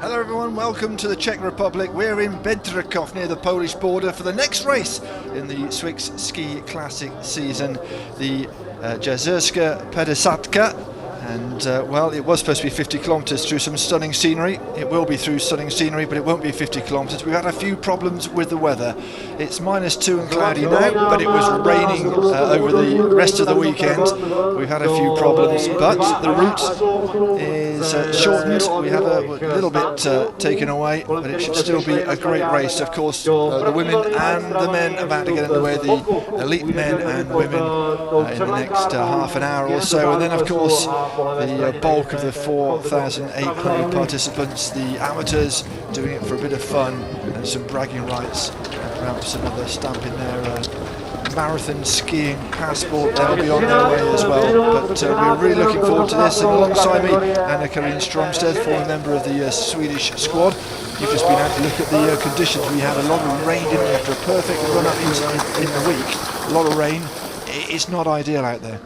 Hello everyone, welcome to the Czech Republic. We're in Bedřichov near the Polish border for the next race in the Swiss Ski Classic season, the Jizerska Padesatka. And well, it was supposed to be 50 kilometres through some stunning scenery. It will be through stunning scenery, but it won't be 50 kilometres. We've had a few problems with the weather. It's -2 and cloudy now, but it was raining over the rest of the weekend. We've had a few problems, but the route is shortened. We have a little bit taken away, but it should still be a great race. Of course, the women and the men are about to get underway, the elite men and women in the next half an hour or so. And then, of course, the bulk of the 4,800 participants, the amateurs doing it for a bit of fun and some bragging rights, and perhaps another stamp in their marathon skiing passport. They'll be on their way as well. But we're really looking forward to this. And alongside me, Anna-Karin Stromstedt, former member of the Swedish squad. You've just been out to look at the conditions. We had a lot of rain, didn't we, after a perfect run up in the week. A lot of rain. It's not ideal out there.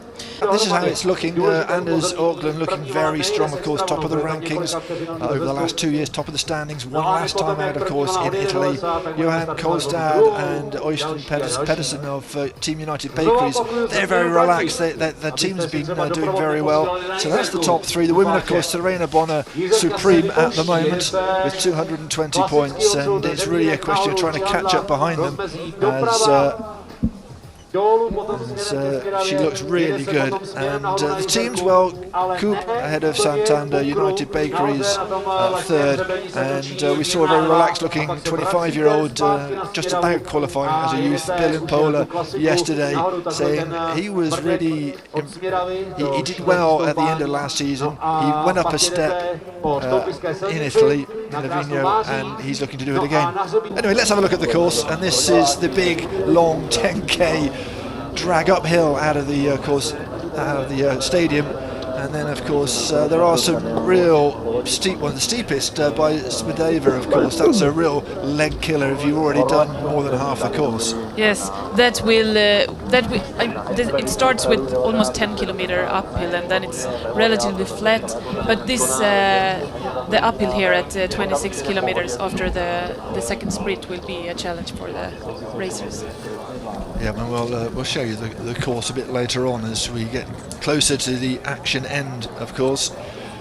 This is how it's looking. Anders Åkerlund looking very strong, of course, top of the rankings over the last 2 years, top of the standings. One last time out, of course, in Italy. Johan Kolstad and Øystein Pedersen of Team United Bakeries, they're very relaxed. Their team's been doing very well. So that's the top three. The women, of course, Serena Bonner supreme at the moment with 220 points, and it's really a question of trying to catch up behind them as she looks really good. And the teams, well, Coop ahead of Santander, United Bakeries third, and we saw a very relaxed looking 25-year-old just about qualifying as a youth, Bill Impola, yesterday, saying he was really, he did well at the end of last season. He went up a step in Italy, in Livigno, and he's looking to do it again. Anyway, let's have a look at the course, and this is the big long 10k drag uphill out of the course, out of the stadium, and then of course there are some real steep ones. The steepest by Smedeva, of course, that's a real leg killer if you've already done more than half the course. Yes, it starts with almost 10 kilometer uphill, and then it's relatively flat. But this the uphill here at 26 kilometers after the second sprint will be a challenge for the racers. Yeah, well, we'll show you the course a bit later on as we get closer to the action end, of course.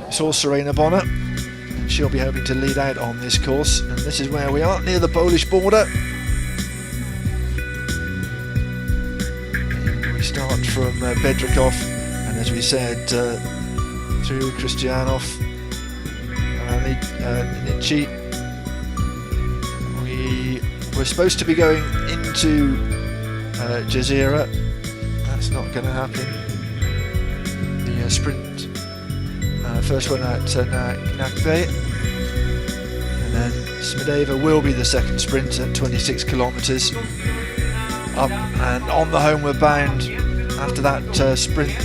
We saw Serena Bonner, and she'll be hoping to lead out on this course. And this is where we are, near the Polish border. And we start from Bedřichov, and as we said, through Kristianov, Nici. We were supposed to be going into Jizerska. That's not going to happen. The sprint, first one at Nakbe, and then Smedeva will be the second sprint at 26 kilometres. Up and on the homeward bound after that sprint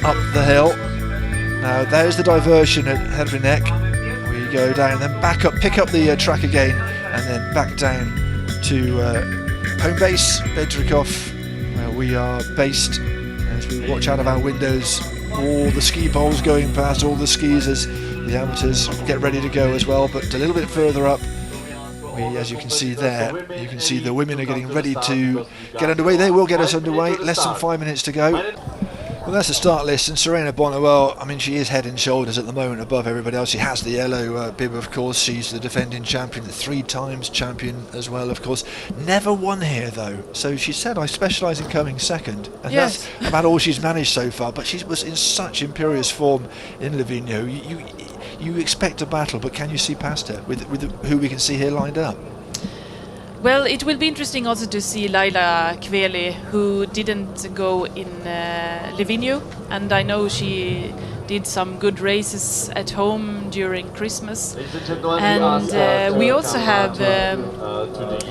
up the hill. Now there's the diversion at Hedrinek. We go down, then back up, pick up the track again, and then back down to home base, Bedřichov, where we are based. As we watch out of our windows, all the ski poles going past, all the skis as the amateurs get ready to go as well. But a little bit further up, as you can see there, you can see the women are getting ready to get underway. They will get us underway, less than 5 minutes to go. Well, that's the start list, and Serena Bonner, well, I mean, she is head and shoulders at the moment above everybody else. She has the yellow bib, of course. She's the defending champion, the 3 times champion as well, of course. Never won here, though. So she said, I specialise in coming second. And yes, that's about all she's managed so far. But she was in such imperious form in Livigno. You expect a battle, but can you see past her with who we can see here lined up? Well, it will be interesting also to see Laila Kveli, who didn't go in Livigno, and I know she did some good races at home during Christmas. And we also have a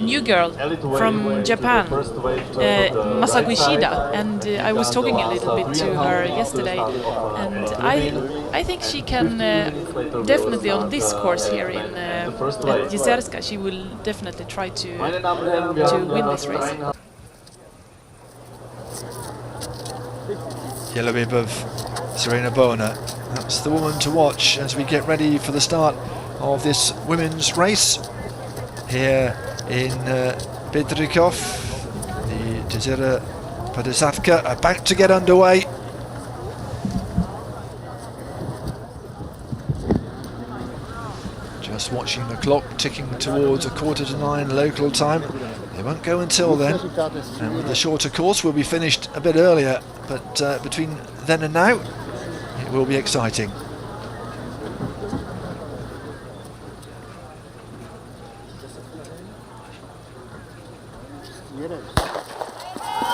new girl from Japan, Masako Ishida, and I was talking a little bit to her yesterday, and I think she can definitely on this course here in Jizerska, she will definitely try to win this race. Yellow bib of Serena Bonner. It's the woman to watch as we get ready for the start of this women's race here in Bedrikov. The Padesatka are about to get underway. Just watching the clock ticking towards 8:45 local time. They won't go until then, and with the shorter course we'll be finished a bit earlier, but between then and now it will be exciting.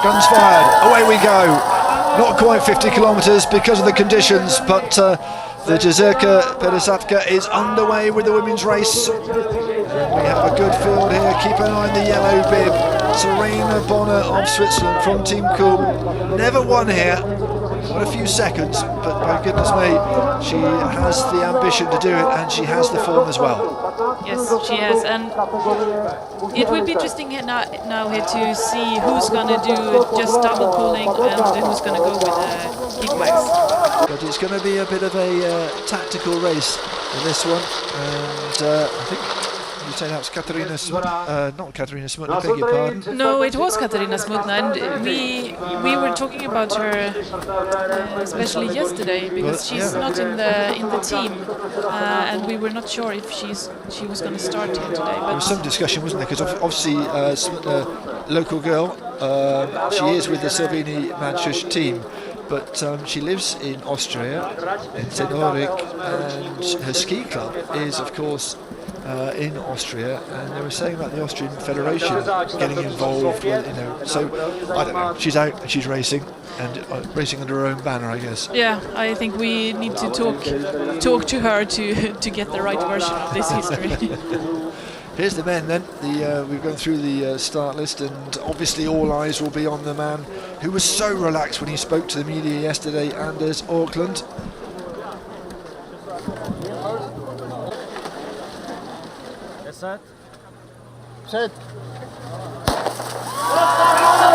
Guns fired, away we go. Not quite 50 kilometres because of the conditions, but the Jizerska Padesatka is underway with the women's race. We have a good field here. Keep an eye on the yellow bib. Serena Bonner of Switzerland from Team Kuhn. Never won here. Got a few seconds, but by goodness me, she has the ambition to do it, and she has the form as well. Yes, she has, and it will be interesting now here to see who's going to do just double pulling and who's going to go with kickbacks. But it's going to be a bit of a tactical race in this one, and I think you say that was Katarina Smutna, not Katarina Smutna, beg your pardon. No, it was Katarina Smutna, and we were talking about her especially yesterday because she's not in the team, and we were not sure if she was going to start here today. But there was some discussion, wasn't there? Because obviously Smutna, local girl, she is with the Salvini Manshush team. But she lives in Austria, in St. Ulrich, and her ski club is, of course, in Austria. And they were saying about the Austrian Federation getting involved with, So I don't know. She's out and she's racing, and racing under her own banner, I guess. Yeah, I think we need to talk to her to get the right version of this history. Here's the men then. We've gone through the start list, and obviously all eyes will be on the man who was so relaxed when he spoke to the media yesterday, Anders Auckland. Set.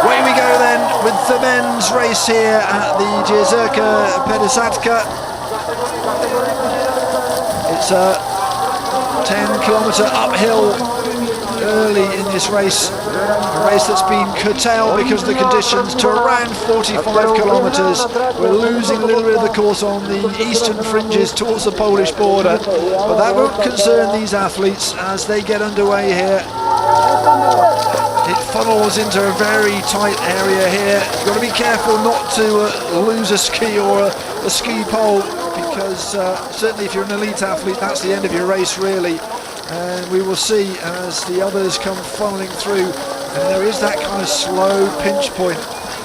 Away we go then with the men's race here at the Jizerska Padesatka. It's a 10-kilometre uphill early in this race, a race that's been curtailed because of the conditions to around 45 kilometres. We're losing a little bit of the course on the eastern fringes towards the Polish border, but that won't concern these athletes as they get underway here. It funnels into a very tight area here. You've got to be careful not to lose a ski or a ski pole, because certainly if you're an elite athlete, that's the end of your race really. And we will see as the others come funneling through, and there is that kind of slow pinch point.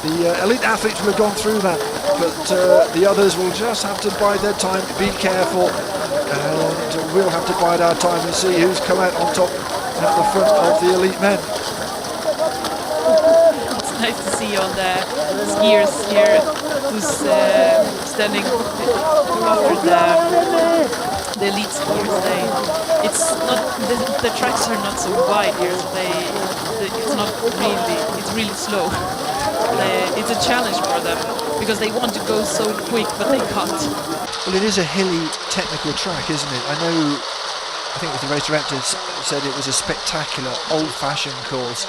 The elite athletes will have gone through that, but the others will just have to bide their time, be careful, and we'll have to bide our time and see who's come out on top at the front of the elite men. It's nice to see all the skiers here who's standing after the elite skiers. It's not the tracks are not so wide here, so it's really slow. It's a challenge for them because they want to go so quick, but they can't. Well, it is a hilly, technical track, isn't it? I think the race director said it was a spectacular, old-fashioned course.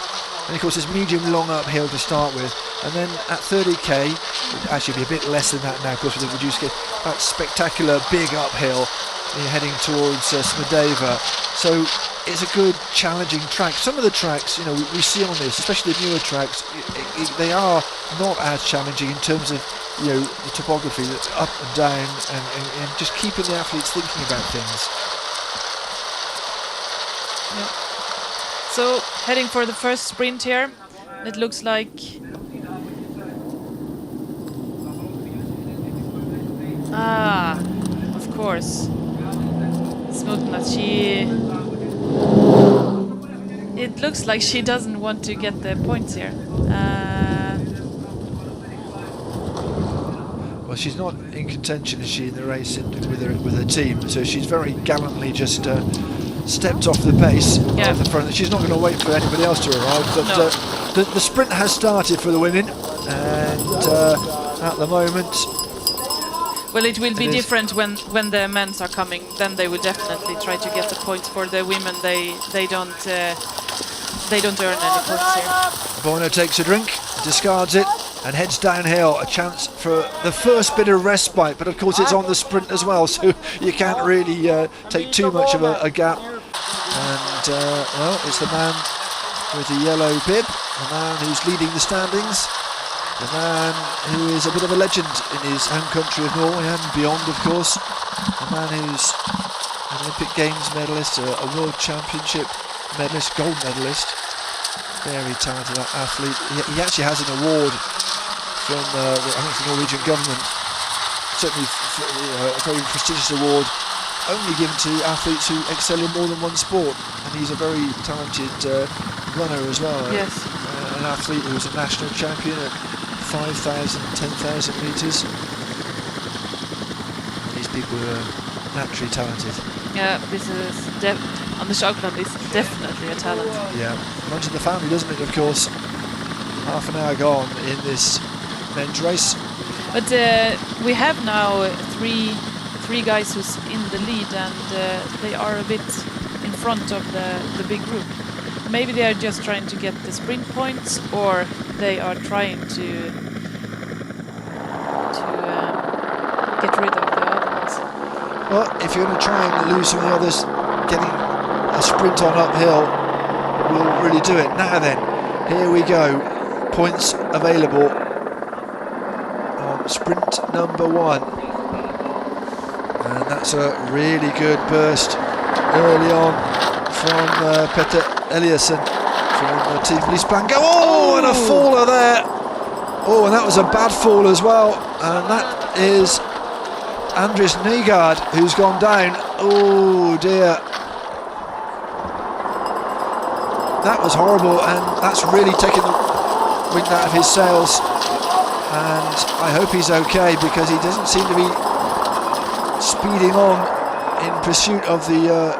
And of course it's medium-long uphill to start with, and then at 30k, actually be a bit less than that now, of course, with the reduced ski, that spectacular big uphill, you're heading towards Smedeva. So it's a good, challenging track. Some of the tracks, we see on this, especially the newer tracks, they are not as challenging in terms of, the topography that's up and down, and just keeping the athletes thinking about things. Yeah. So heading for the first sprint here, it looks like of course Smutna, it looks like she doesn't want to get the points here. Well, she's not in contention, is she, in the race with her team, so she's very gallantly just stepped off the pace at the front. She's not going to wait for anybody else to arrive, but the sprint has started for the women, and at the moment Well, it will be It is. different when the men's are coming. Then they will definitely try to get the points. For the women, they don't earn any points here. Bono takes a drink, discards it, and heads downhill. A chance for the first bit of respite, but of course it's on the sprint as well, so you can't really take too much of a gap. And well, it's the man with the yellow bib, the man who's leading the standings, the man who is a bit of a legend in his home country of Norway and beyond, of course. The man who's an Olympic Games medalist, a World Championship medalist, gold medalist. Very talented athlete. He actually has an award from I think the Norwegian government, certainly a very prestigious award, only given to athletes who excel in more than one sport. And he's a very talented runner as well. Yes. An athlete who was a national champion at 5,000, 10,000 metres. These people are naturally talented. Yeah, this is Anders Aukland is definitely a talent. Yeah, runs in the family, doesn't it? Of course. Half an hour gone in this men's race. But we have now three guys who's in the lead, and they are a bit in front of the big group. Maybe they are just trying to get the sprint points, or they are trying to get rid of the other ones. Well, if you're going to try and lose some of the others, getting a sprint on uphill will really do it. Now then, here we go. Points available on sprint number 1. And that's a really good burst early on from Petter Eliasson from Team Lisbanga. Oh, and a faller there. Oh, and that was a bad fall as well. And that is Andres Nygaard who's gone down. Oh dear. That was horrible, and that's really taken the wind out of his sails. And I hope he's okay, because he doesn't seem to be speeding on in pursuit of the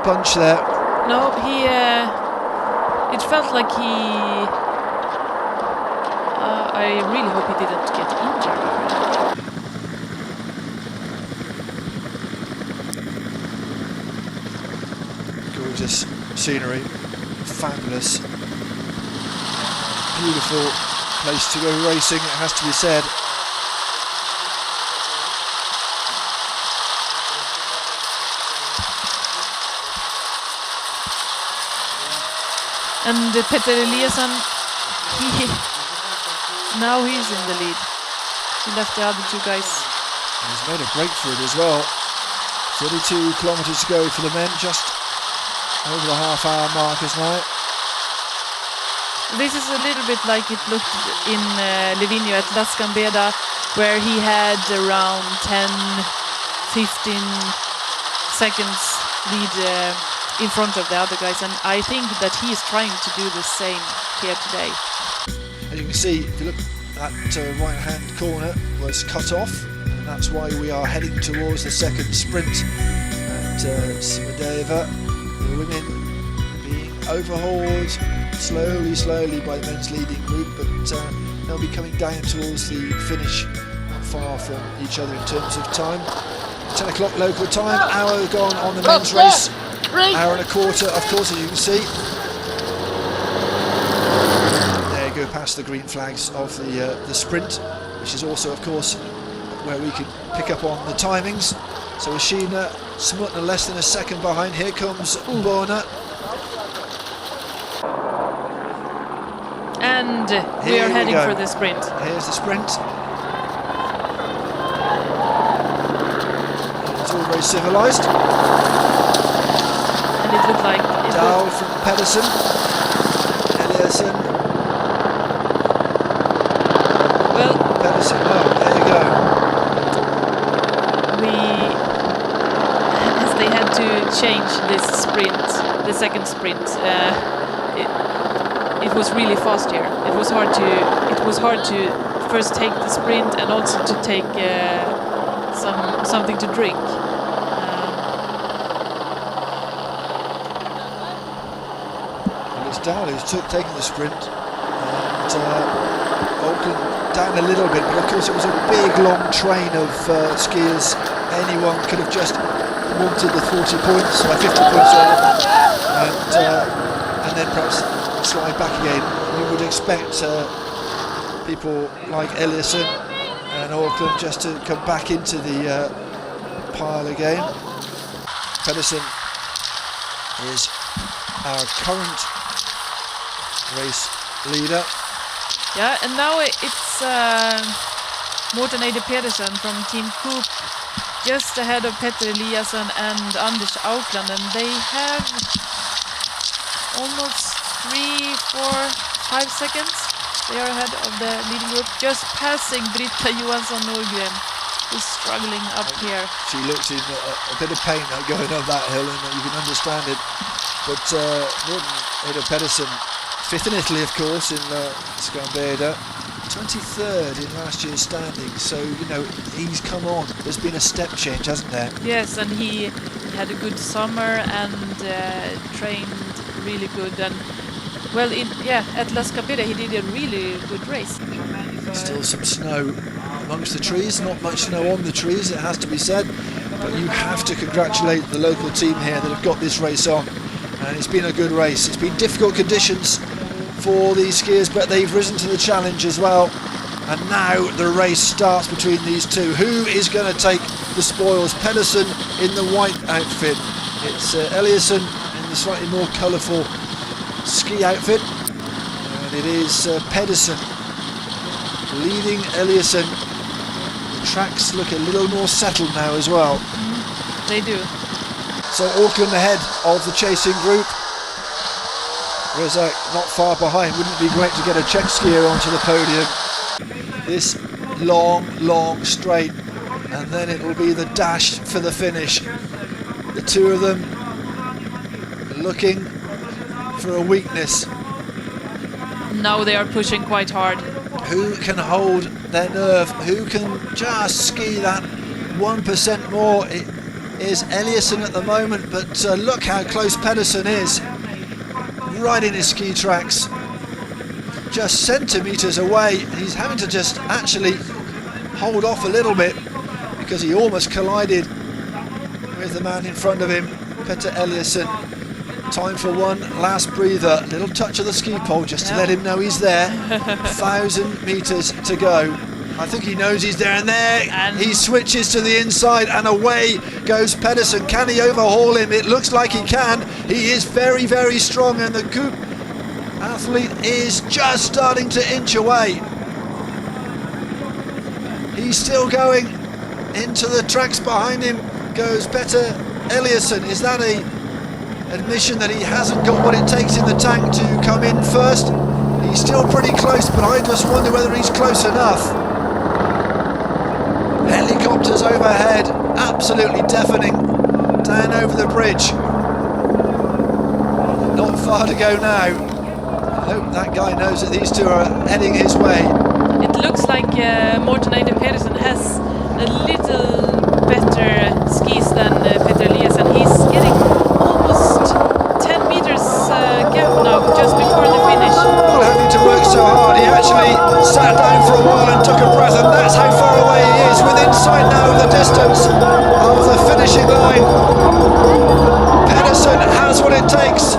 bunch there. No, he. It felt like he. I really hope he didn't get injured. Gorgeous scenery, fabulous, beautiful place to go racing, it has to be said. And Petter Eliasson, now he's in the lead. He left the other two guys. And he's made a break for it as well. 32 kilometres to go for the men, just over the half-hour markers now. This is a little bit like it looked in Livigno at La Scambeda, where he had around 10-15 seconds lead in front of the other guys, and I think that he is trying to do the same here today. As you can see, if you look at right-hand corner was cut off, and that's why we are heading towards the second sprint at Simedeva. The women being overhauled slowly by the men's leading group, but they'll be coming down towards the finish, not far from each other in terms of time. 10 o'clock local time, hour gone on the men's race, hour and a quarter, of course, as you can see. There you go, past the green flags of the sprint, which is also, of course, where we can pick up on the timings. So Ashina Smutner less than a second behind. Here comes Bona. And we are heading for the sprint. Here's the sprint. It's all very civilised. And it looked like Dahl from Pedersen. Eliasson. Well, Pedersen, oh, there you go. As they had to change this sprint, the second sprint, it was really fast here. It was hard to first take the sprint and also to take something to drink. Well, it's Dahl who's taking the sprint, and Auckland down a little bit, but of course it was a big long train of skiers. Anyone could have just wanted the 40 points, 50 points and then perhaps slide back again. You would expect people like Eliasson and Auckland just to come back into the pile again. Pedersen is our current race leader. Yeah, and now it's Morten Pedersen from Team Coop, just ahead of Petter Eliasson and Anders Auckland, and they have almost 3, 4, 5 seconds. They are ahead of the leading group, just passing Britta Johansson Norgren, who's struggling up here. She looked in a bit of pain going up that hill, and you can understand it. But Morten Pedersen, 5th in Italy, of course, in Scarpeda, 23rd in last year's standings. So, you know, he's come on. There's been a step change, hasn't there? Yes, and he had a good summer and trained really good. And well, at La Scarpeda he did a really good race. Still some snow amongst the trees, not much snow on the trees, it has to be said. But you have to congratulate the local team here that have got this race on. And it's been a good race. It's been difficult conditions for these skiers, but they've risen to the challenge as well. And now the race starts between these two. Who is going to take the spoils? Pedersen in the white outfit. It's Eliasson in the slightly more colourful ski outfit. And it is Pedersen leading Eliasson. The tracks look a little more settled now as well. They do. So Auckland ahead of the chasing group. Rezak not far behind. Wouldn't it be great to get a Czech skier onto the podium? This long straight, and then it will be the dash for the finish. The two of them looking for a weakness. Now they are pushing quite hard. Who can hold their nerve? Who can just ski that 1% more? It is Eliasson at the moment, but look how close Pedersen is. Right in his ski tracks, just centimetres away. He's having to just actually hold off a little bit because he almost collided with the man in front of him, Petter Eliasson. Time for one last breather. Little touch of the ski pole just to let him know he's there. 1,000 metres to go. I think he knows he's there, and he switches to the inside, and away goes Pedersen. Can he overhaul him? It looks like he can. He is very, very strong, and the Coop athlete is just starting to inch away. He's still going. Into the tracks behind him goes Petter Eliasson. Is that a admission that he hasn't got what it takes in the tank to come in first? He's still pretty close, but I just wonder whether he's close enough. Helicopters overhead, absolutely deafening, down over the bridge. Not far to go now. I hope that guy knows that these two are heading his way. It looks like Morten Pedersen has a little better skis than Petter Eliasson. He's getting almost 10 meters gap now, just before the finish. Not having to work so hard, he actually sat down for a while and took a breath, and that's how far away he is, within sight now of the distance of the finishing line. Pedersen has what it takes.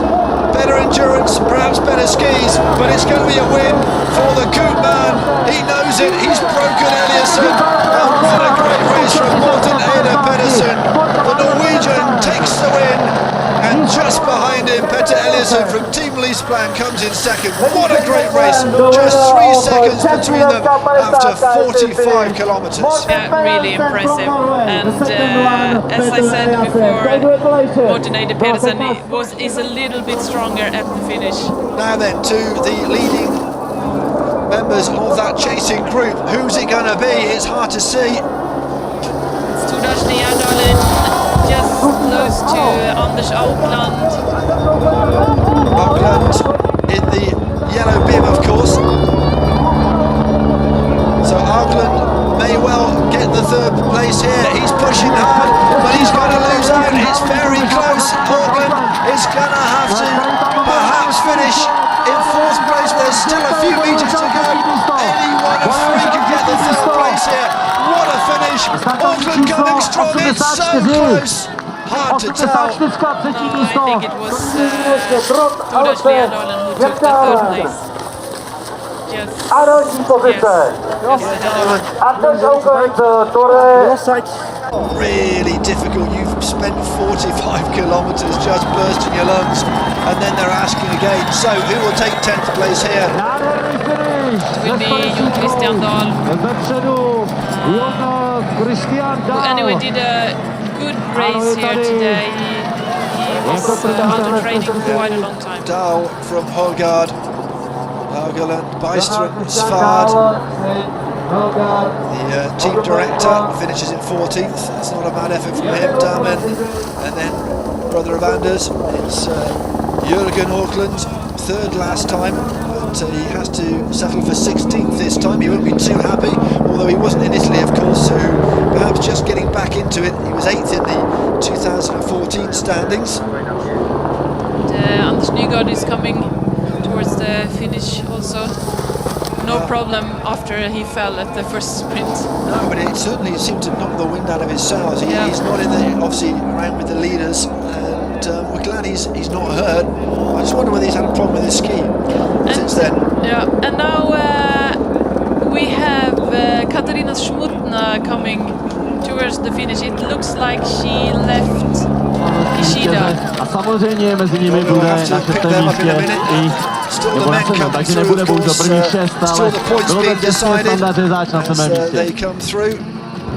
Better endurance, perhaps better skis, but it's going to be a win for the Coop man. He knows it, he's broken Eliasson, and what a great race from Morten Pedersen. The Norwegian takes the win, and just behind him, Petter Eliasson from Team Leaseplan comes in second. What a great race, just 3 seconds between them after 45 kilometres. Yeah, really impressive. And as I said before, Morten Pedersen is a little bit stronger at the finish. Now then, to the leading members of that chasing group. Who's it going to be? It's hard to see. It's Tordars Njerdalen, just close to Anders Auckland. Auckland in the yellow bib, of course. So Auckland may well get the 3rd place here. He's pushing hard, but he's going to lose out. It's very close. Auckland is going to have to perhaps finish in 4th place. There's still a few metres to go. Any Oh, it's so close. Hard to tell. No, I think it was Tudor Sveadalen who took the third place. Just Really difficult. You've spent 45 kilometres just bursting your lungs, and then they're asking again. So who will take 10th place here? It will be Jon Christian Dahl. Who anyway did a good race here today. He was under training for quite a long time. Dahl from Holgard, Haugeland, Byström, Svard. The team director finishes in 14th. That's not a bad effort from him. Damen, and then brother of Anders, it's Jürgen Auckland, third last time, but he has to settle for 16th this time. He won't be too happy, although he wasn't in Italy, of course, so perhaps just getting back into it. He was 8th in the 2014 standings. Anders Nygaard is coming towards the finish also. No problem after he fell at the first sprint. No, but it certainly seemed to knock the wind out of his sails. He's not in the, obviously around with the leaders, and we're glad he's not hurt. I just wonder whether he's had a problem with his ski since then. Yeah, and now we have Katarina Smutna coming towards the finish. It looks like she left Ishida. A samozřejmě mezi nimi bude na 6. místě i nebo na 7, takže nebude bohužel prvních 6, ale bylo to těsně standardně záč na 7. místě.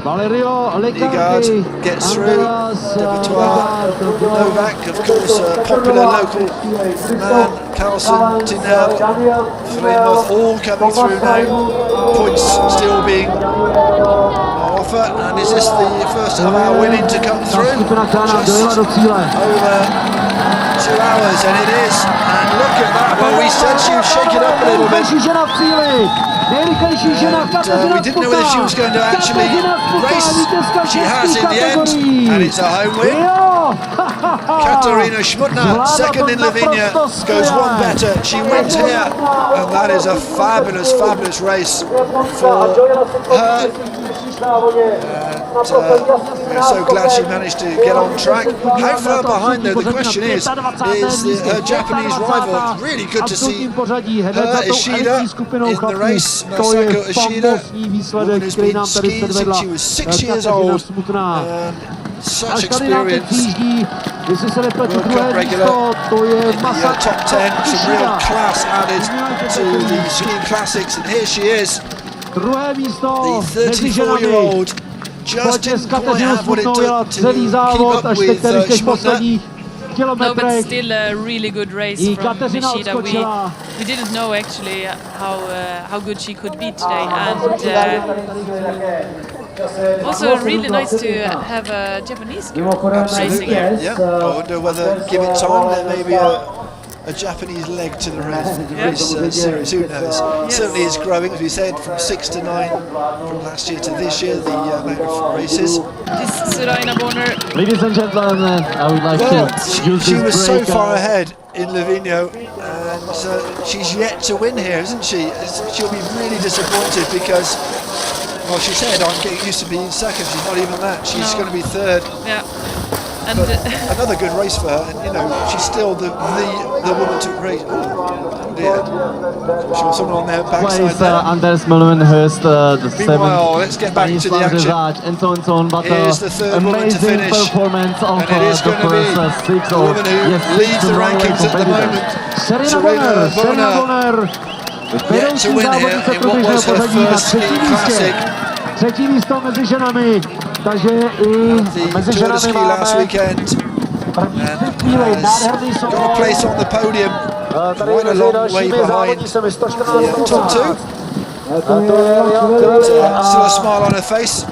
Valerio Legardi gets through. Novak, of course, a popular local man. Carlson, Tinel, Fremont, all coming through now. Points still being on offer. And is this the first of our women to come through? Just over 2 hours, and it is. And look at that. Well, we said she would shake it up a little bit. And, we didn't know whether she was going to actually race. She has in the end, and it's a home win. Katarina Smutna, second in Lavinia, goes one better. She wins here, and that is a fabulous, fabulous race for her. We're so glad she managed to get on track. How far behind, though, the question is her Japanese rival. Really good to see her, Ishida, in the race. Masako Ishida, woman who's been skiing since she was 6 years old. Such experience. World Cup regular in the top 10. Some real class added to the skiing classics, and here she is. The 34-year-old just didn't quite have what it took to keep up with Smutna. No, but still a really good race from Ishida. We didn't know actually how good she could be today, and also really nice to have a Japanese girl racing here. Yeah, I wonder whether, give it time, there may be a Japanese leg to the race series, who knows. Yes. Certainly is growing, as we said, from 6 to 9 from last year to this year, the amount of races. This is Raina Bonner. Ladies and gentlemen, I would like to use she this was so break, far ahead in Livigno, and she's yet to win here, isn't she? She'll be really disappointed because, well, she said, I'm getting used to being second. She's not even that. She's going to be third. Yeah. And another good race for her, and you know, she's still the woman to race. Oh dear. I'm sure someone on their backside there. Anders Møllenhøst, the Meanwhile, let's get back to the action. Here's the third woman to finish, and it is going to be the woman who leads the rankings at the moment. Serena Bonner, yet to win here in what was her first ski classic. Třetí místo mezi ženami, takže i mezi ženami máme got a place on the podium, quite a long way behind the top two. Still a smile on her face.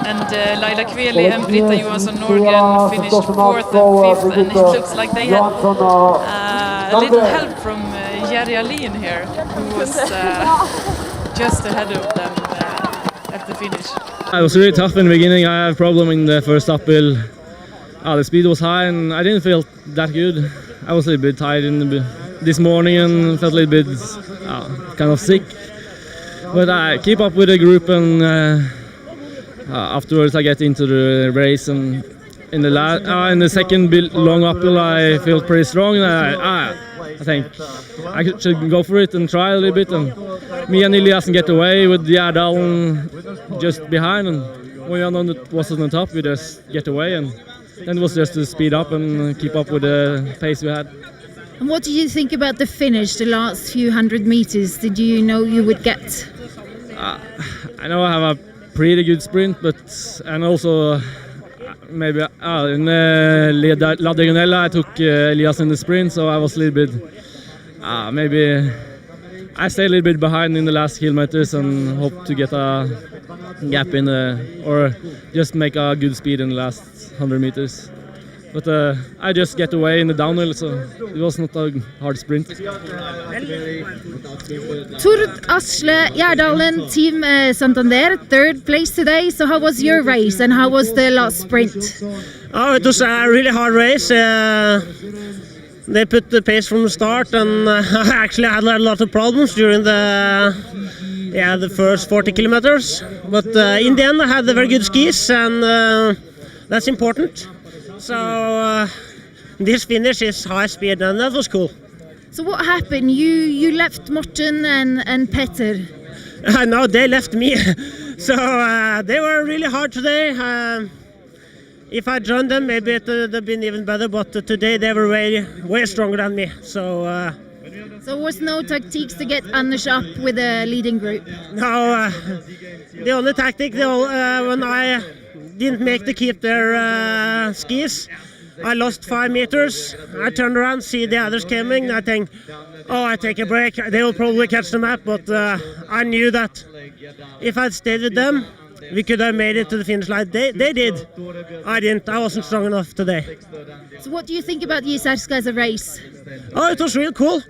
And Laila Kveli and Britta Johansson Norgren finished 4th and 5th, and it looks like they had a little help from Jerry Alin here, who was just ahead of them at the finish. It was really tough in the beginning. I had a problem in the first uphill. The speed was high and I didn't feel that good. I was a little bit tired this morning and felt a little bit kind of sick. But I keep up with the group and afterwards I get into the race, and in the second long uphill I felt pretty strong, and I think I should go for it and try a little bit, and me and Eliassen get away with Gjerdalen just behind, and when we was on the top we just get away, and then it was just to speed up and keep up with the pace we had. And what do you think about the finish, the last few hundred meters? Did you know you would get? I know I have a pretty good sprint, and also maybe in La Diagonella I took Elias in the sprint, so I was a little bit maybe I stayed a little bit behind in the last kilometers and hope to get a gap in or just make a good speed in the last 100 meters. But I just get away in the downhill, so it was not a hard sprint. Tord Asle Gjerdalen, Team Santander, third place today. So how was your race and how was the last sprint? Oh, it was a really hard race. They put the pace from the start, and I actually had a lot of problems during the first 40 kilometers. But in the end, I had very good skis, and that's important. So this finish is high speed, and that was cool. So what happened? You left Morten and Petter. No, they left me. So they were really hard today. If I joined them, maybe it would have been even better. But today they were way stronger than me. So there was no tactics to get Anders up with the leading group. No, the only tactic when I didn't make to keep their skis, I lost 5 meters. I turned around, see the others coming. I think, I take a break. They will probably catch them up, but I knew that if I'd stayed with them, we could have made it to the finish line. They did. I didn't. I wasn't strong enough today. So what do you think about Jizerska as a race? Oh, it was real cool.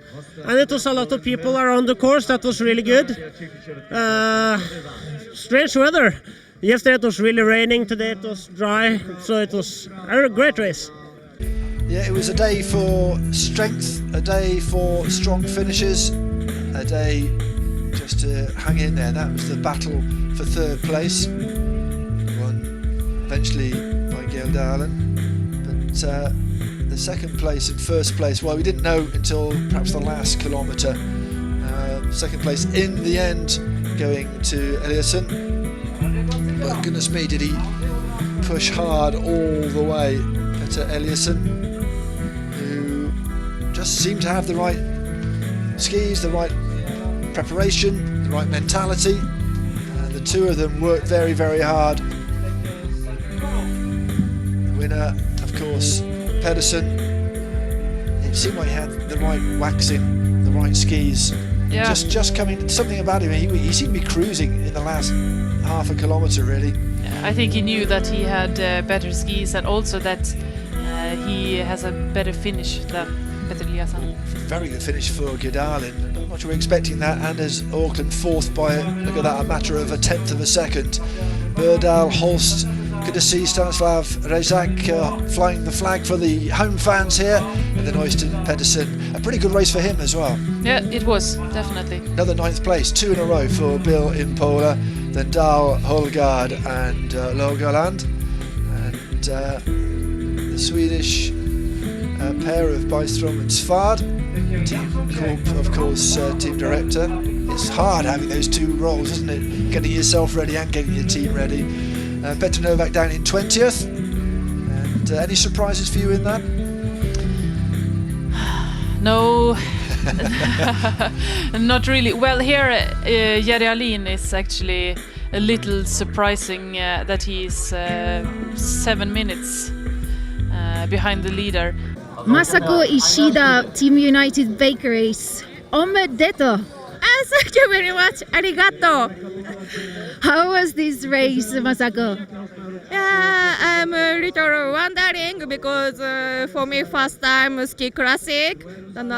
And it was a lot of people around the course. That was really good. Strange weather. Yesterday it was really raining, today it was dry, so it was a great race. Yeah, it was a day for strength, a day for strong finishes, a day just to hang in there. That was the battle for third place, won eventually by Gjerdalen. But the second place and first place, well, we didn't know until perhaps the last kilometre. Second place in the end going to Eliassen. But goodness me, did he push hard all the way to Eliassen, who just seemed to have the right skis, the right preparation, the right mentality. The two of them worked very, very hard. The winner, of course, Pedersen. It seemed like he had the right waxing, the right skis. Yeah. Just coming, something about him, he seemed to be cruising in the last half a kilometre really. I think he knew that he had better skis, and also that he has a better finish than Petter Eliassen. Very good finish for Gjerdalen. I'm not sure we're expecting that. Anders Auckland fourth by, look at that, a matter of a tenth of a second. Berdal, Holst, good to see Stanislav Rezak flying the flag for the home fans here, and then Øystein Pedersen. A pretty good race for him as well. Yeah, it was, definitely. Another 9th place, 2 in a row for Bill in Pola, then Dahl, Holgard and Logaland. And the Swedish pair of Byström and Svard. Team Korp, of course, team director. It's hard having those two roles, isn't it? Getting yourself ready and getting your team ready. Petr Novak down in 20th. And any surprises for you in that? No, not really. Well, here Jari Alin is actually a little surprising that he is 7 minutes behind the leader. Masako Ishida, Team United Bakeries. Omedeto. Thank you very much. Arigato. How was this race, Masako? Yeah, I'm a little wondering because for me first time ski classic, and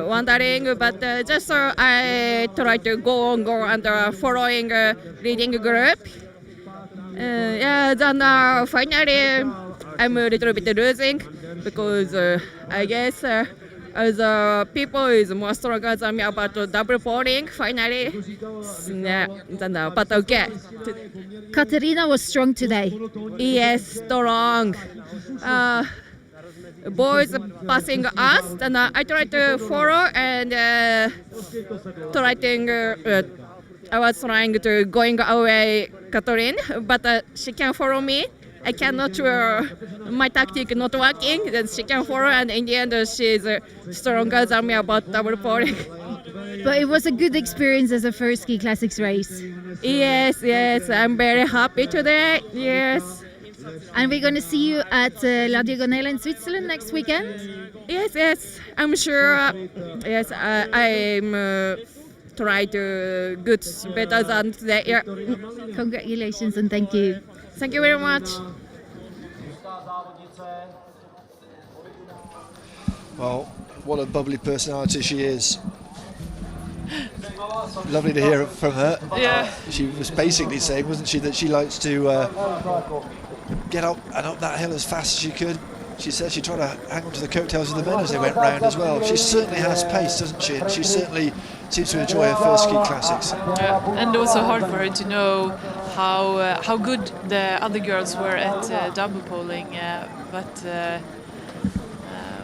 wondering, but just I try to go and following leading group. Then finally I'm a little bit losing because I guess the people is more stronger than me about the double pulling finally. But okay. Katarina was strong today. Yes, strong. Boys passing us, and I tried to follow and I was trying to going away Catherine, but she can follow me. I cannot, my tactic not working, then she can follow, and in the end she's stronger than me about double pulling. But it was a good experience as a first ski classics race. Yes, I'm very happy today, yes. And we're going to see you at La Diagonale in Switzerland next weekend? Yes, I'm sure, yes, I'm try to good better than today, yeah. Congratulations and thank you. Thank you very much. Well, what a bubbly personality she is. Lovely to hear from her. Yeah. She was basically saying, wasn't she, that she likes to get up and up that hill as fast as she could. She said she tried to hang on to the coattails of the men as they went round as well. She certainly has pace, doesn't she? And she certainly seems to enjoy her first ski classics. Yeah. And also hard for her to know how good the other girls were at double poling.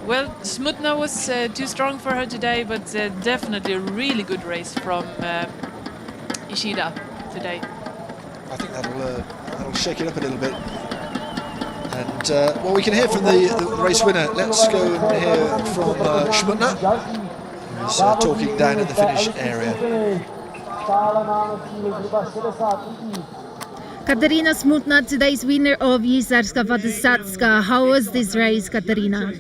Well, Smutna was too strong for her today, but definitely a really good race from Ishida today. I think that'll shake it up a little bit. And well, we can hear from the race winner. Let's go and hear from Smutna, who's talking down in the finish area. Katarina Smutna, today's winner of Jizerska Padesatka. How was this race, Katarina?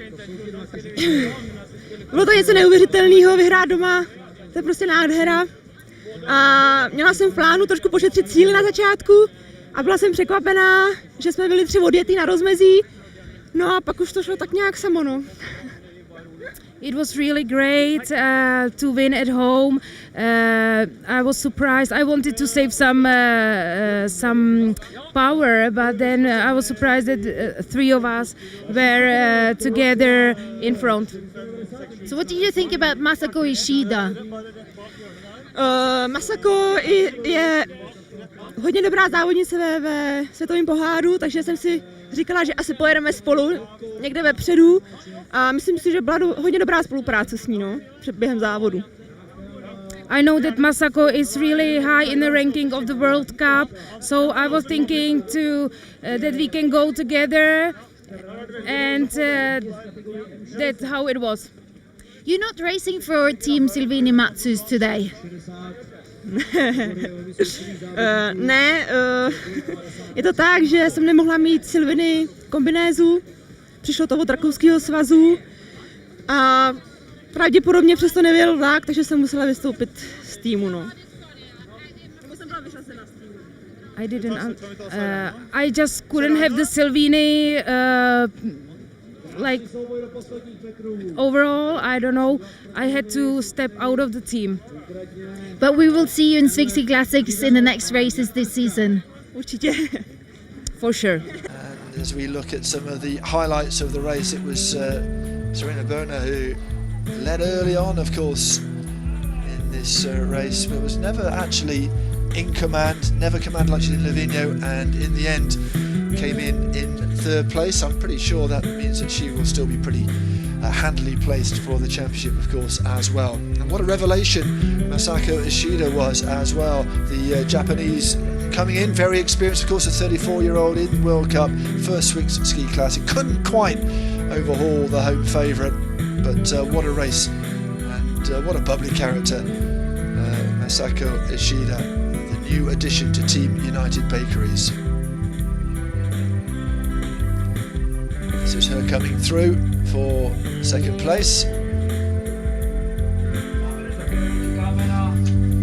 Bylo to něco neuvěřitelného vyhrát doma, to je prostě nádhera. A měla jsem v plánu trošku pošetřit síly na začátku a byla jsem překvapená, že jsme byli 3 odjetý na rozmezí, no a pak už to šlo tak nějak samo, no. It was really great to win at home. I was surprised. I wanted to save some power, but then I was surprised that 3 of us were together in front. So what did you think about Masako Ishida? Masako je hodně dobrá závodnice ve světovém poháru, takže jsem si říkala, že asi pojedeme spolu někde vepředu a myslím si, že byla hodně dobrá spolupráce s ní, no, během závodu. I know that Masako is really high in the ranking of the World Cup, so I was thinking that we can go together, and that's how it was. You're not racing for Team Silvini Matsus today? Ne, je to tak, že jsem nemohla mít Silviny kombinézu, přišlo to od rakouského svazu a pravděpodobně přesto nevěl vlak, takže jsem musela vystoupit z týmu, no. I just couldn't have the Silvini like overall, I don't know. I had to step out of the team. But we will see you in Swixi Classics in the next races this season. Určitě. For sure. And as we look at some of the highlights of the race, it was Serena Berner who led early on, of course, in this race, but was never actually in command, never commanded like she did in Livigno, and in the end came in 3rd place. I'm pretty sure that means that she will still be pretty handily placed for the championship, of course, as well. And what a revelation Masako Ishida was as well. The Japanese coming in, very experienced, of course, a 34-year-old in World Cup, first Swiss Ski Classic. Couldn't quite overhaul the home favourite, but what a race and what a bubbly character. Masako Ishida, the new addition to Team United Bakeries. This is her coming through for 2nd place.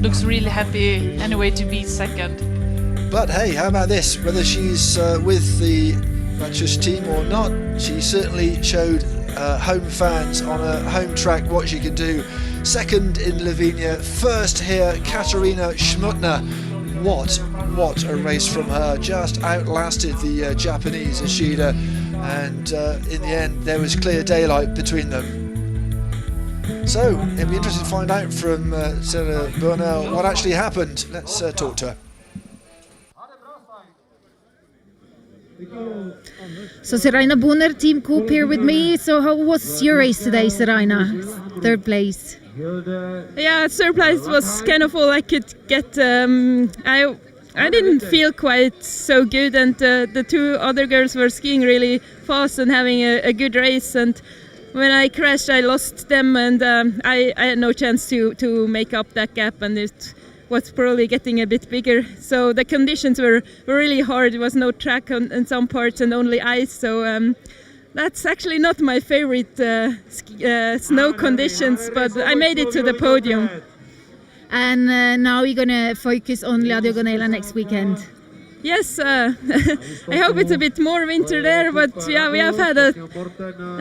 Looks really happy anyway to be 2nd. But hey, how about this? Whether she's with the Manchus team or not, she certainly showed home fans on a home track what she can do. 2nd in Livigno, 1st here, Katarina Smutna. What a race from her, just outlasted the Japanese Ishida, and in the end there was clear daylight between them. So it'll be interesting to find out from Sarah Burnell what actually happened. Let's talk to her. So Seraina Bonner, Team Coop here with me. So how was your race today, Seraina? Third place. Yeah, third place was kind of all I could get. I didn't feel quite so good, and the two other girls were skiing really fast and having a good race. And when I crashed, I lost them, and I had no chance to make up that gap, and it was probably getting a bit bigger. So the conditions were really hard. There was no track in some parts and only ice. So that's actually not my favorite snow conditions, but I made it to the podium. And now you're gonna focus on La Diagonela next weekend. Yes, I hope it's a bit more winter there, but yeah, we have had a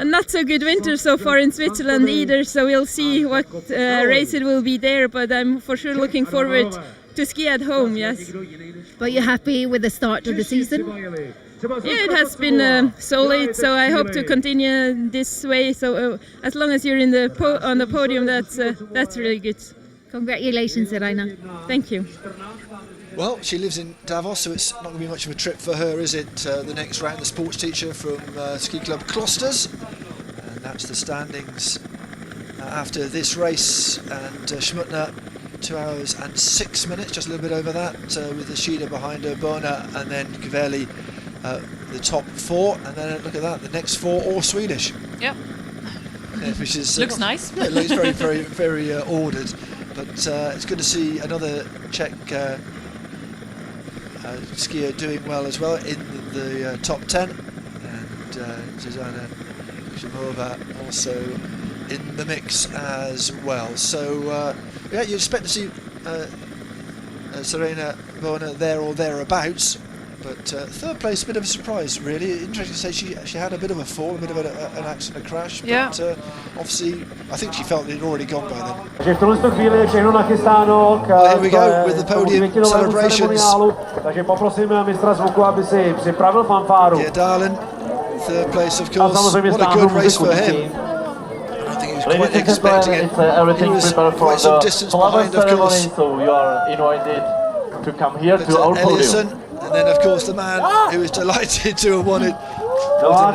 not so good winter so far in Switzerland either, so we'll see what race it will be there, but I'm for sure looking forward to ski at home, yes. But you're happy with the start of the season? Yeah, it has been solid, so I hope to continue this way, so as long as you're in on the podium, that's really good. Congratulations, Seraina. Thank you. Well, she lives in Davos, so it's not going to be much of a trip for her, is it? The next round, the sports teacher from Ski Club Klosters. And that's the standings after this race. And Schmutner, 2 hours and 6 minutes, just a little bit over that, with the Shida behind her, Bona, and then Kiveli, the top four. And then look at that, the next four all Swedish. Yep. Which is, looks nice. Yeah, it looks very, very, very ordered. But it's good to see another Czech skier doing well as well in the top 10, and Zuzana Kuzmova also in the mix as well. So yeah, you expect to see Seraina Bona there or thereabouts, but third place, a bit of a surprise really. Interesting to say she had a bit of a fall, a bit of an accident, a crash, yeah. But obviously I think she felt it had already gone by then. Takže v tuhle chvíli všechno nachystáno Here we go with the podium celebrations. Takže poprosím mistra zvuku, aby si připravil fanfáru. Yeah, Darlin, third place of course. What a good race for him. I don't think he was quite expecting it. He was quite some distance behind, of course. So you are invited to come here to our podium. And then of course the man who was delighted to have won it.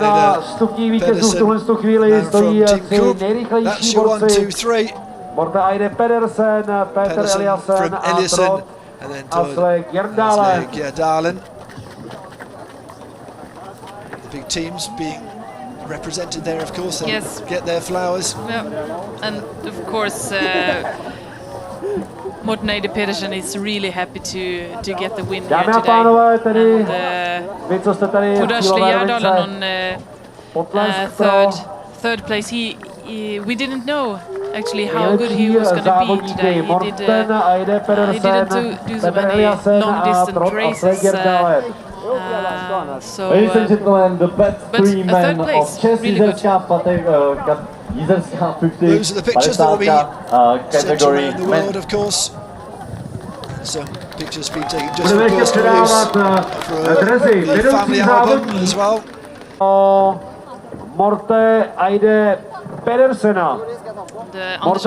Na stupní vítězů v tuhle chvíli stojí tři nejrychlejší borci. Morten Eide Pedersen, Peter Eliassen a Trond Aslek Jerdalen. The big teams being represented there, of course. Yes. Get their flowers. Yeah. And of course Morten Eide Pedersen is really happy to get the win here today. And Podasli Jerdalen on third place. We didn't know actually how good he was going to be today. He didn't do so many long distance races. Ladies and gentlemen, the best three men of Jizerska, Jizerska 50, those are the pictures that will be category around the world, of course. Some pictures being taken just for personal use for a family album as well. Morten Eide Pedersena. The Anders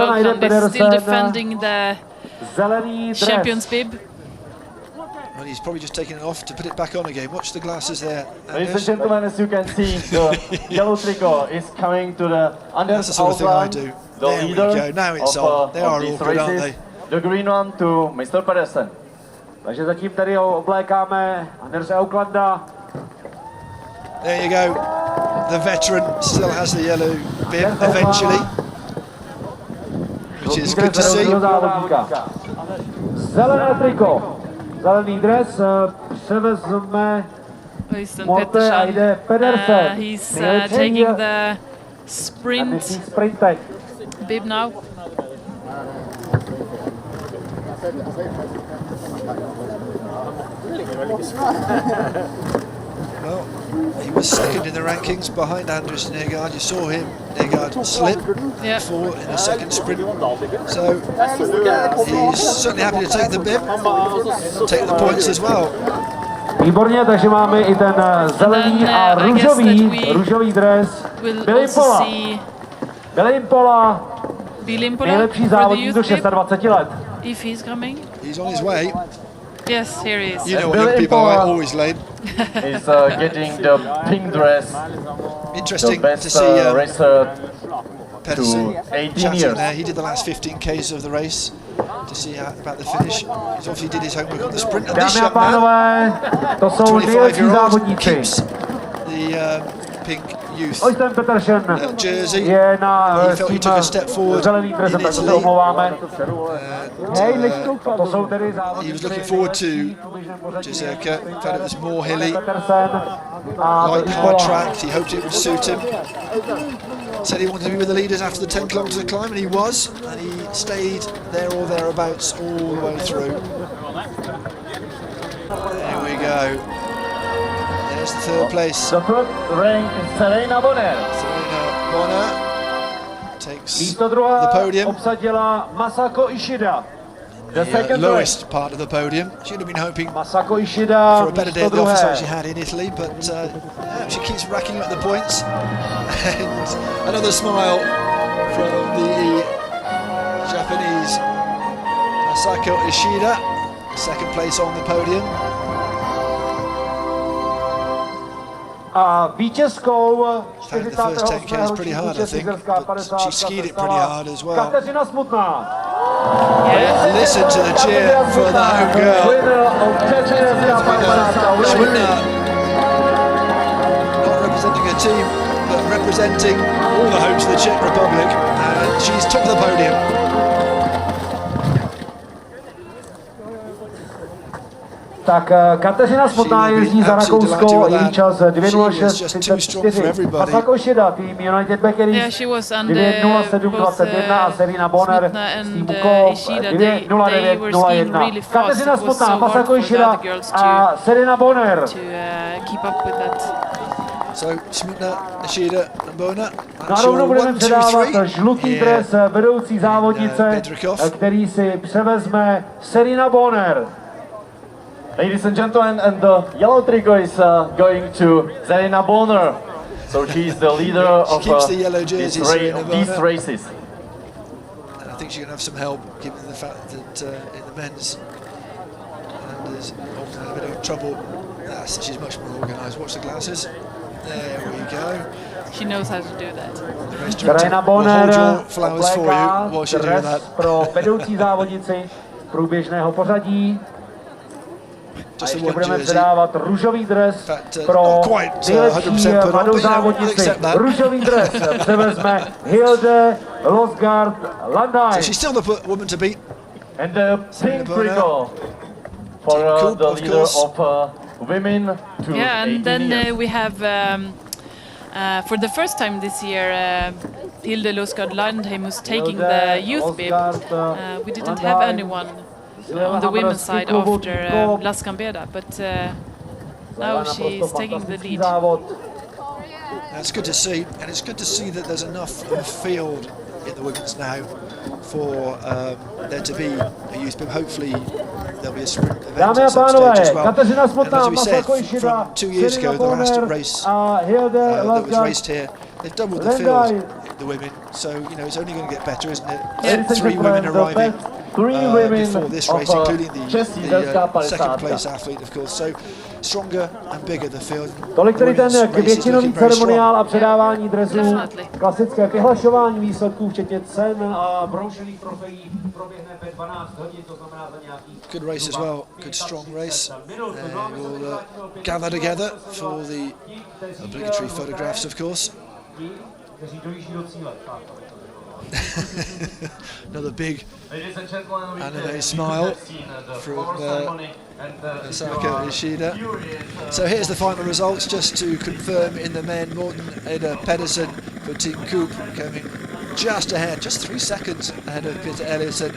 is still defending the champion's bib. And he's probably just taking it off to put it back on again. Watch the glasses there. Ladies and gentlemen, as you can see, the yellow tricot is coming to the Anders. That's the sort of thing I do. There we go. Now it's on. They are all good, aren't they? The green one to Mr. Pedersen. Takže zatím tady ho oblékáme Andersa Aucklanda. There you go. The veteran still has the yellow bib eventually, which is good to see. Zelené triko, zelený dres převezme Morten Eide Pedersen. He's taking the sprint bib now. Well, he was second in the rankings behind Anders Nergaard. You saw him, Nergaard, slip and fall in the second sprint. So he's certainly happy to take the bib, take the points as well. Výborně, takže máme i ten zelený a růžový dres. Billy Impola Bilimpola nejlepší for the závodník do youth clip, 26 let. if he's coming. He's on his way. Yes, here he is. You know what young people are, always late. Is getting the pink dress. Interesting the best, to see racer Pedersen to 18 chatting years. there. He did the last 15 Ks of the race to see about the finish. He obviously did his homework on the sprint. And this Dámy a young man, pánové, to jsou nejlepší 25-year-old, závodníci. keeps the pink youth Oystein Petersen jersey. je na He felt he took a step forward zelený dres, in tak se Italy. omlouváme. And, To jsou tedy he závodníci. was looking forward to Jizerska. Found it was more hilly, Petersen a like hard tracks. He hoped it would suit him. Said he wanted to be with the leaders after the 10 kilometres of climb, and he was, and he stayed there or thereabouts all the way through. There we go. There's the third place. The third rank is Serena Bonner. Serena Bonner takes Místo the druhé podium. obsadila Masako Ishida. The The second lowest part of the podium. She'd have been hoping Masako Ishida for a better day místo at the office druhé. like she had in Italy, but yeah, she keeps racking up the points. And another smile from the Japanese Masako Ishida, second place on the podium. A vítězkou Found the first 10 K is pretty hard, I think, but she skied it pretty hard as well. Kateřina Smutná. Yeah. Listen to the cheer for the home girl. Winner of Jizerska Padesatka. Schwindner, not representing a team, but representing all the homes of the Czech Republic, and she's top of the podium. Tak Kateřina Smutná jezdí za Rakousko, její čas 2:06:34. Masako Ishida, tým United Bakeries, Yeah, she was under 2:07:21 a Serena Bonner Smutna z and týmu Coop Ishida. They were skiing really 2:09:01. fast. Kateřina It was Smutná, so hard Masako for the Ishida other girls a Serena Bonner. to keep up with that. So Smutna, Ishida and Bonner. Narovno budeme 1, 2, předávat 3. žlutý dres vedoucí závodnice, Bedřichov. který si převezme Serena Bonner. Ladies and gentlemen, and the yellow tricot is going to Serena Bonner. So she is the leader of keeps the yellow jersey, Serena these Bonner. races. And I think she's going to have some help, given the fact that in the men's, and is often a bit of trouble. She's much more organised. Watch the glasses. There we go. She knows how to do that. The race director Serena will Bonner hold your flowers for you obléká while she's doing dres that. pro vedoucí závodnici průběžného pořadí. A Just the ještě one budeme jersey. předávat růžový dres fact, pro not quite, 100% nejlepší put on, mladou but, you know, we'll závodnici. accept that. Růžový dres převezme Hilde Losgaard Landaj. So she's still the woman to beat. And the pink tricot for Team Coop, the of leader course. of women to Yeah, 18 and then years. we have, for the first time this year, Hilde Losgaard Landheim was taking the youth bib. We didn't have anyone on the women's side after Las Gambetta, but now she's taking the lead. That's good to see, and it's good to see that there's enough of a field in the women's now for there to be a youth bib. Hopefully there'll be a sprint event Dámy a at some pánové, stage as well. Kateřina And Smutná, as we said, Masako Ishida, from 2 years Serena ago, the last Bonner race a Hilde that was Losgaard. raced here, they've doubled the Landaj. field, the women. So you know it's only going to get better, isn't it? Ladies and 3 women gentlemen, the arriving best 3 women before this of, race, including the Jizerska second place Padesatka. athlete, of course. So stronger and bigger the field. Tolik tedy ten Women's race is květinový looking very ceremoniál a strong. předávání dresů, Definitely. klasické vyhlašování výsledků, včetně cen a broušených trofejí, proběhne ve 12 hodin, to znamená za nějakých Good race as well, good strong race. We'll gather together for the obligatory photographs, of course. kteří dojíždí do cíle. Another big anime smile from Masako Ishida. So here's the final results, just to confirm in the men. Morten Eder Pedersen for Team Coop coming just ahead, just 3 seconds ahead of Peter Eliasson,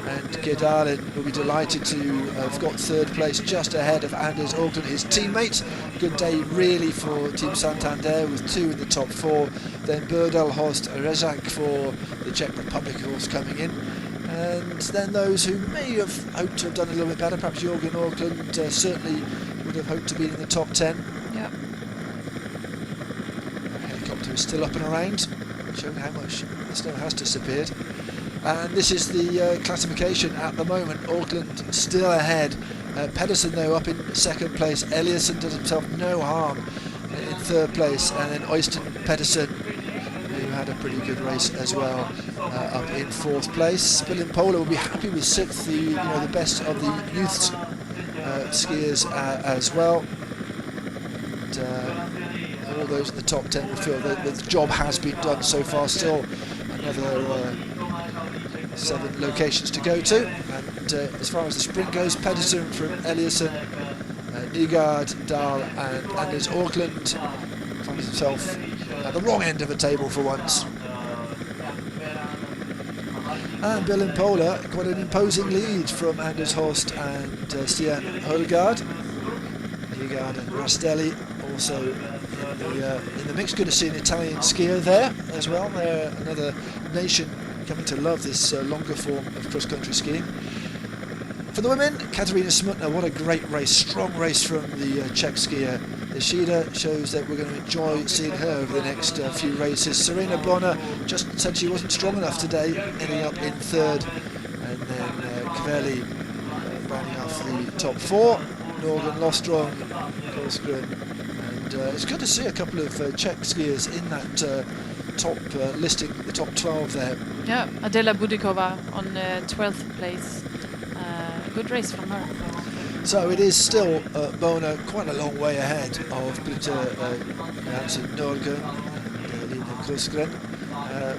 and Gedalin will be delighted to have got 3rd place, just ahead of Anders Auckland, his teammate. Good day really for Team Santander with 2 in the top 4. Then Berdal, Horst, Rezak for the Czech Republic, of course, coming in. And then those who may have hoped to have done a little bit better, perhaps Jürgen Auckland certainly would have hoped to be in the top 10. Yeah. The helicopter is still up and around, showing how much the snow has disappeared. And this is the classification at the moment. Auckland still ahead. Pedersen though up in second place. Eliasson does himself no harm in third place, and then Øystein Pedersen, who had a pretty good race as well, up in fourth place. Bilin Pola will be happy with sixth, the best of the youth skiers as well. And, all those in the top 10 will feel that the job has been done so far. Still another 7 locations to go to, and as far as the sprint goes, Pedersen from Eliasson, Nygaard, Dahl and Anders Auckland finds himself at the wrong end of the table for once. And Bilin Pola got an imposing lead from Anders Horst and Stian Hølgaard. Nygaard and Rastelli also in the mix. Good to see an Italian skier there as well. They're another nation coming to love this longer form of cross-country skiing. For the women, Katarina Smutner, what a great race, strong race from the Czech skier. Ishida shows that we're going to enjoy seeing her over the next few races. Serena Bonner just said she wasn't strong enough today, ending up in third. And then Kveli rounding off the top 4. Norgan, Lostrom, Korsgren. And it's good to see a couple of Czech skiers in that top listing, the top 12 there. Yeah, Adela Budikova on 12th place. Good race from her. So it is still Bona quite a long way ahead of Britta Johansson Norgren and Lina Korsgren.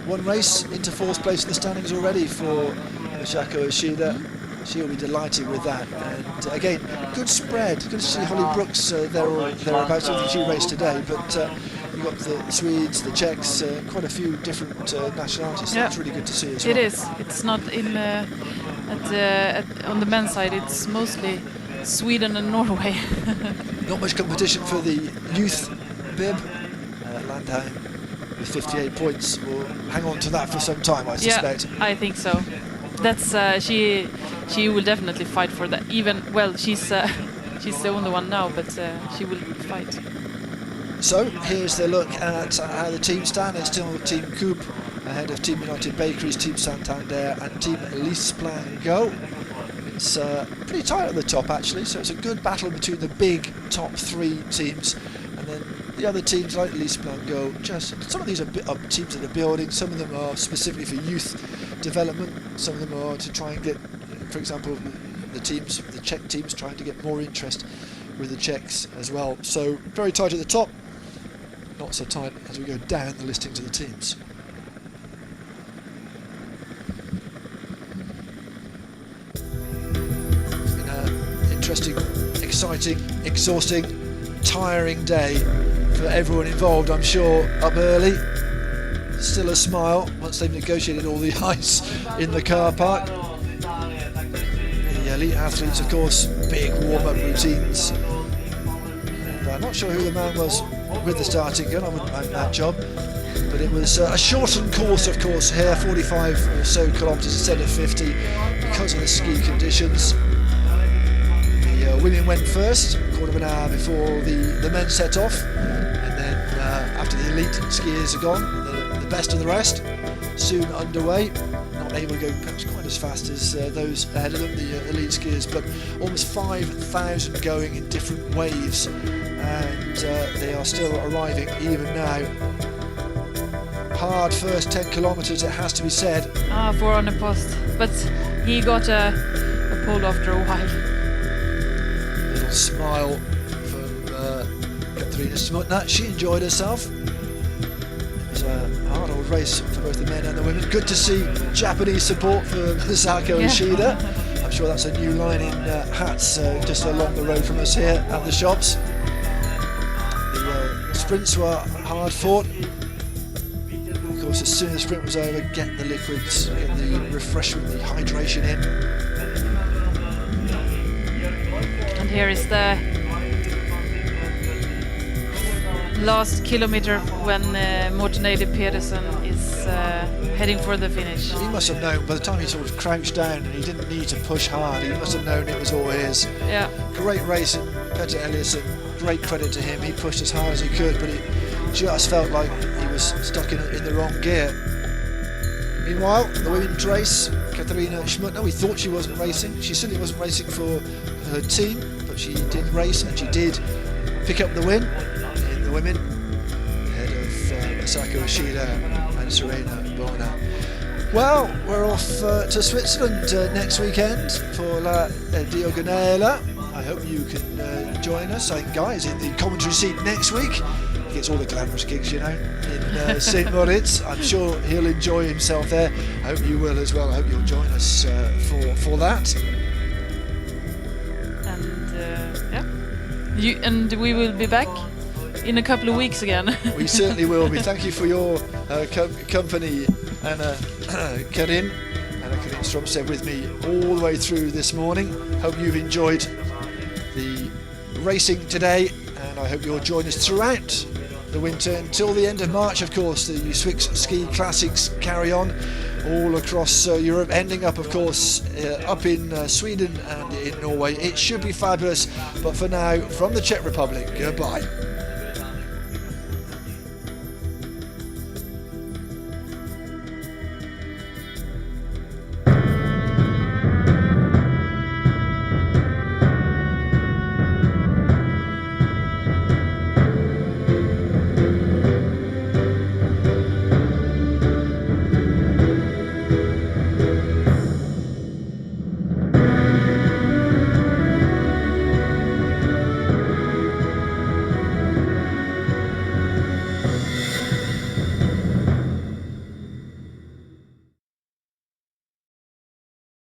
One race into fourth place in the standings already for Misako Ishida. She'll be delighted with that. And again, good spread. Good to see Holly Brooks thereabouts. I think she raced today, but you've got the Swedes, the Czechs, quite a few different nationalities. So that's really good to see as well. It is. It's not in on the men's side. It's mostly Sweden and Norway. Not much competition for the youth bib. Landheim with 58 points will hang on to that for some time, I suspect. Yeah, I think so. That's she will definitely fight for that. Even she's the only one now, but she will fight. So here's the look at how the teams stand. It's still Team Coop ahead of Team United Bakeries, Team Santander and Team Lisplan Go. It's pretty tight at the top actually, so it's a good battle between the big top 3 teams, and then the other teams like Lisplan Go. Some of these are teams that are building. Some of them are specifically for youth development. Some of them are to try and get, for example, the Czech teams trying to get more interest with the Czechs as well. So very tight at the top, not so tight as we go down the listings of the teams. It's been an interesting, exciting, exhausting, tiring day for everyone involved, I'm sure. Up early, still a smile once they've negotiated all the ice in the car park. The elite athletes, of course, big warm-up routines. And I'm not sure who the man was with the starting gun. I wouldn't mind that job. But it was a shortened course, of course, here, 45 or so kilometres instead of 50 because of the ski conditions. The women went first, a quarter of an hour before the men set off. And then after the elite skiers are gone, the best of the rest soon underway. Not able to go perhaps quite as fast as those ahead of them, the elite skiers, but almost 5,000 going in different waves, and they are still arriving even now. Hard first 10 kilometres, it has to be said. 4 on the post, but he got a pole after a while. Little smile from Katarina Smutner. She enjoyed herself. It was a hard old race for both the men and the women. Good to see Japanese support for Misako Ishida. I'm sure that's a new line in hats just along the road from us here at the shops. The sprints were hard fought. Of course, as soon as the sprint was over, get the liquids, get the refreshment, the hydration in. And here is the last kilometer when Morten Eide Pedersen is heading for the finish. He must have known by the time he sort of crouched down and he didn't need to push hard. He must have known it was all his. Yeah. Great racing, Petter Eliasson. Great credit to him. He pushed as hard as he could, but it just felt like he was stuck in the wrong gear. Meanwhile, the women's race, Katarina Schmutner, we thought she wasn't racing. She certainly wasn't racing for her team, but she did race and she did pick up the win in the women ahead of Masako Ishida and Serena Bona. Well, we're off to Switzerland next weekend for La Diagonale. I hope you can join us. I think Guy is in the commentary seat next week. He gets all the glamorous gigs, you know, in St. Moritz. I'm sure he'll enjoy himself there. I hope you will as well. I hope you'll join us for that. And and we will be back in a couple of weeks again. We certainly will be. Thank you for your company, Anna Karin. Anna Karin Stromstead with me all the way through this morning. Hope you've enjoyed the racing today, and I hope you'll join us throughout the winter until the end of March. Of course, the Swiss Ski Classics carry on all across Europe, ending up, of course, up in Sweden and in Norway. It should be fabulous, but for now, from the Czech Republic, goodbye.